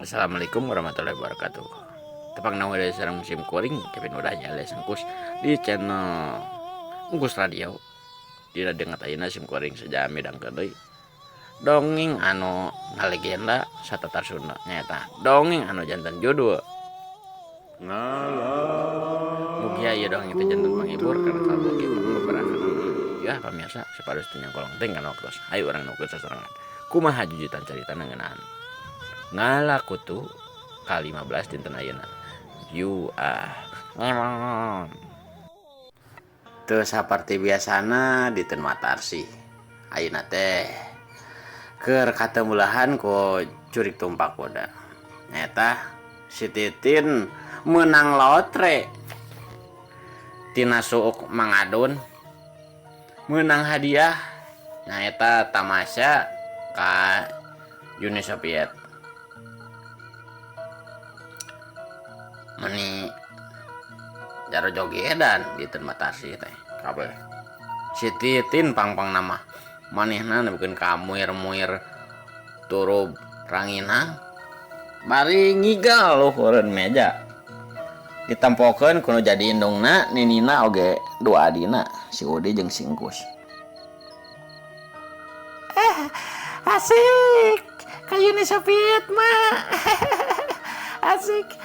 Assalamualaikum warahmatullahi wabarakatuh. Tepang nama dari sarang musim kuring Kevin Wadanya alias Angkus di channel Angkus Radio. Di dengan ayeuna sim kuring saja midang deui. Dongeng anu ngalegenda satatar Sunda nyaeta dongeng anu janten judul mugia ieu dongeng teh janten panghibur kana kabogi pangabarahan. Ya pamirsa sapados teu nyangkolong teh kana waktos. Hayu urang nukeun sasorangan. Kumaha jujutan caritana ngeunaan. Ngalakutu K15 dinten ayeuna. Teu saperti biasana dinten Matarsi. Ayeuna teh keur katemulahan ku curik tumpak boda. Nyata si Titin menang lotre. Tina suuk mangadun menang hadiah. Nyata tamasya ka Uni Soviet. Meni jaro jogedan di Matarsi teh kabeh. Si Titin pang-pang nama manehna nepikeun ka muir-muir turub ranginang bari ngigal luhureun meja ditampokeun kuno jadi indungna ninina oge dua adina si Udi jeung si Engkus. Asik kayak Uni Soviet mah. Asik.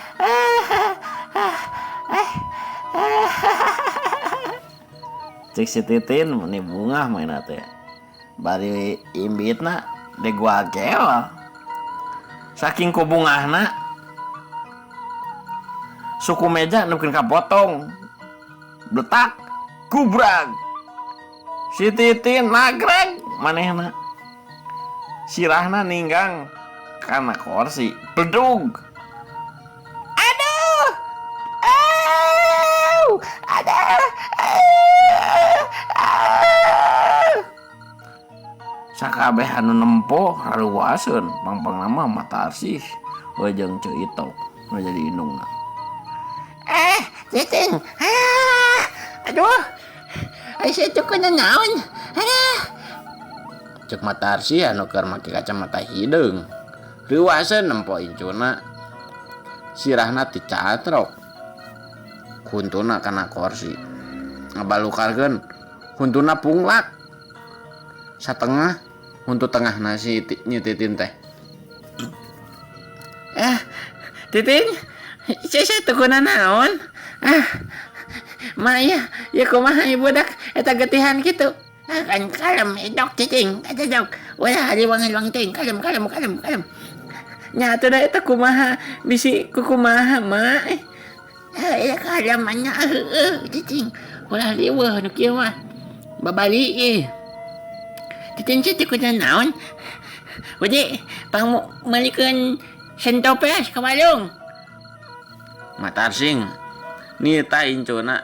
Cek si Titin meni bungah mainna teh. Bari imbitna de gua gel. Saking ku bungahna suku meja nukeun kapotong. Bletak kubrag. Si Titin nagreg manehna. Sirahna ninggang kana kursi pedug. Sakabeh anu nempo haruwaseun pang-pang nama Matarsi jeung Ceu Ito nu jadi indungna. Titin. Aduh. Ai saya cukup naon. Cek Matarsi anu keur make kacamata hideung. Riwaseun nempo incuna. Sirahna ti catrok. Huntuna kana kursi. Ngabalukarkeun huntuna punglak. Satengah untuk tengah nasi Titin teh. Titin. Saya tukuna naon. Maya, ya kumaha ieu budak eta getihan kitu. Kan kalem edok cicing, eta jok. Ulah ari wangi ting, kalem. Nya atuh da eta kumaha bisi kumaha mah. Ya kalem nya cicing. Ulah liweuh nu kieu mah. Babali Titin sih tukuna naon. Wadi pang malikeun sentopes ka warung. Matarsing nita incuna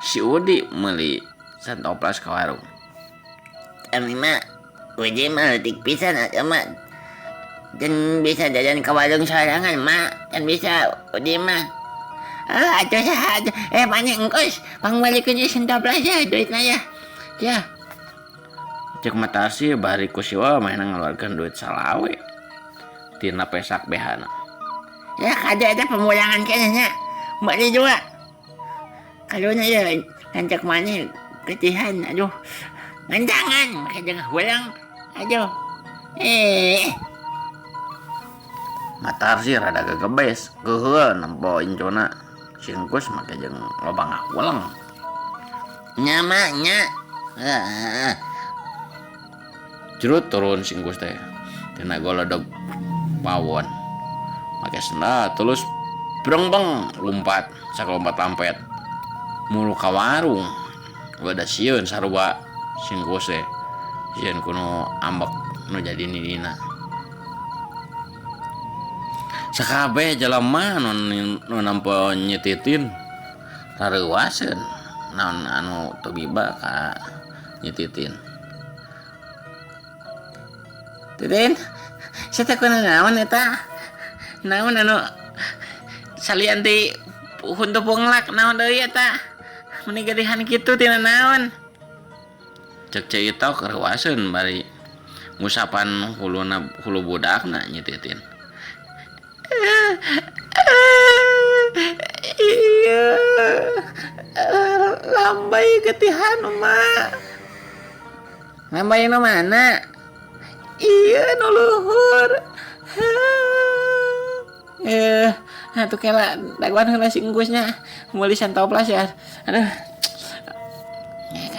si Udi meuli santoplas ka warung. Ami mah Wadi mah leutik pisan atuh mah. Dan bisa jajan ka warung sorangan mah. Dan bisa Udi mah. Atuh saha. Mane engkos pang malikeun ieu sentoplas ya duitna ya. Ya. Cek Matarsi bari ku siwa mainna ngaluarkeun duit salawe tina pesak behana. Ya kada ada pemulangan kayaknya. Mbak dia juga. Kalau ya lancak mana ketihan, aduh. Ngandangan, maka jangan pulang. Aduh. Matarsi rada gegebes, geuheul nempo incuna. Si Engkus make jeung loba ngahulang. Nya mah nya. Jerut turun si Engkus teh. Tina golodog pawon. Make sendal tulus brengbeng lompat sakalompat lampet. Mulu ka warung. Wada sieun sarua si Engkus teh. Sieun kuno ambek nu jadi nidina. Sakabeh jelema nu nampo nyetitin rareuwaseun naon anu teu biba ka nyetitin. Titin, saya takuna naon eta? Naon anu salian ti huntu punglak naon deui eta? Meni gerihan kitu tina naon? Cek Ceu Ito kerwaseun bari ngusapan hulu budakna nyetitin. Iya. Lambai getihan mah. Lambai nu mana? Iya nu luhur. Atuh kela daguan heula si engkusnya. Meuli santoplas ya. Aduh.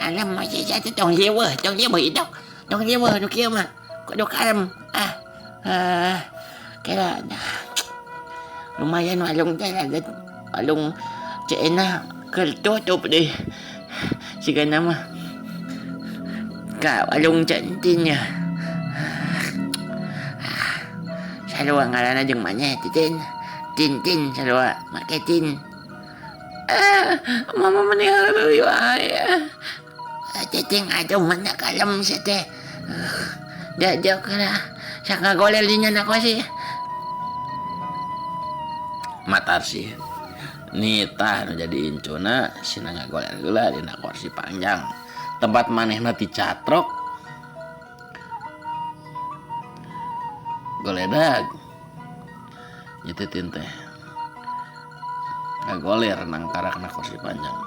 Kalem mah jadi tong jewe itu. Tong jewe nu kieu mah. Kudu kalem. Kela lumayan walung teh laget. Walung ceena keur tutup deui. Sigana mah ka walung centinnya. Sarua ngaranna jeung manya Titin. Tintin sarua make tin. Mama meninggal dulu ya. Cicing atuh mana kalem sih teh. Jajak lah. Saka golel dinya nak sih. Matarsi nitah nu jadi incuna sina ngagoler heula dina kursi panjang tempat manehna ti catrok goledag nyetitin teh ngagoler nang karakna kursi panjang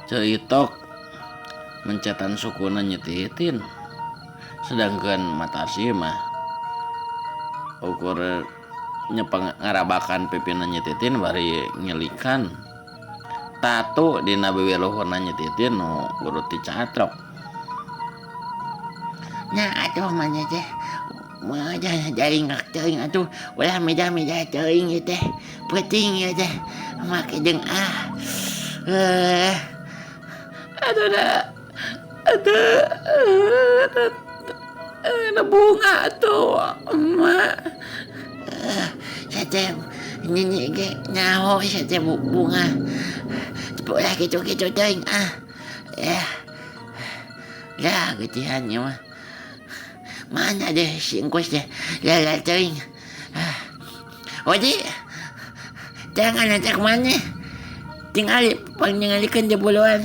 ceuitok mencetan sukuna nyetitin sedangkan Matarsi mah ukur nyepeng ngarabakan pipina nyetitin bari ngelikan tato dina beweluhurna nyetitin nu guru ti catrok. Nah atuh manya teh moja jaring teuing atuh ulah meja teuing ieu teh penting ieu teh make jeung aduh dah ada bunga tuh emak. Saya nyanyi ge nyaho saya bunga. Boleh gitu teuing ya. Lah getihannya mah. Mana deh si engkus deh. Lah teuing. Oji. Jangan ajak mana. Tinggal pangingalikeun jebuluan.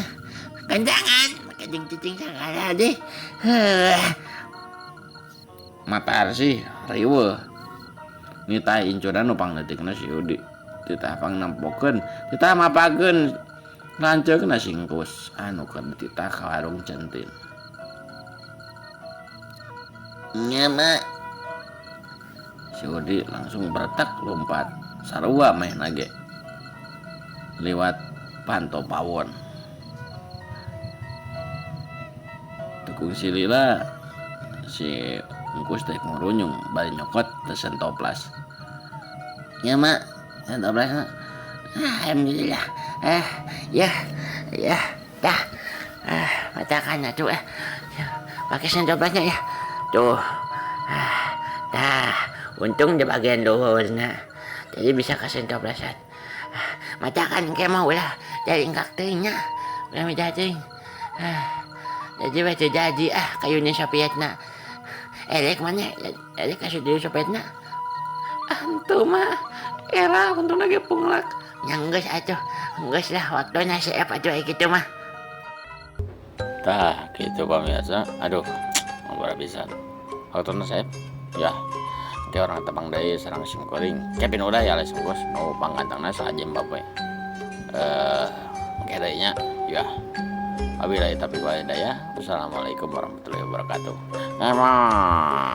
Kandangan make jeung cicing sagala deh. Matarsi riweuh nitah incuna nu pangletikna si Udi titah pangnampokeun titah mapakeun lanceukna si engkus anu keur titah ka warung centin. Nya mak. Si Udi langsung bertak lompat sarua mehna ge liwat panto pawon. Tukung si Lila si engkus teh ngurunyung bari nyokot teh sentoplas. Ya mak, sentoplas. Alhamdulillah. Ya. Dah. Macakan atuh pakai sentoplasnya ya. Tuh. Dah. Untung di bagian luhurna. Jadi bisa ke sentoplasan. Macakan ke mau ulah dari engkak teuingnya. Ulah meja teuing. Jadi baca jadi kayunya Sopietna. Elek mana? Elek kasih dulu Sopietna. Antu mah era untung lagi punglak. Nyanggeus atuh. Geus lah waktuna siap atuh kitu mah. Tah kitu pamirsa. Aduh, ngobrol pisan. Waktuna saep. Ya. Ke orang tebang deui sareng sim kuring. Kepin udah ya les engkus nu panggantangna sajem bae. Engke deui nya. Ya. Wabillahi taufiq wal hidayah. Wassalamualaikum warahmatullahi wabarakatuh. Emang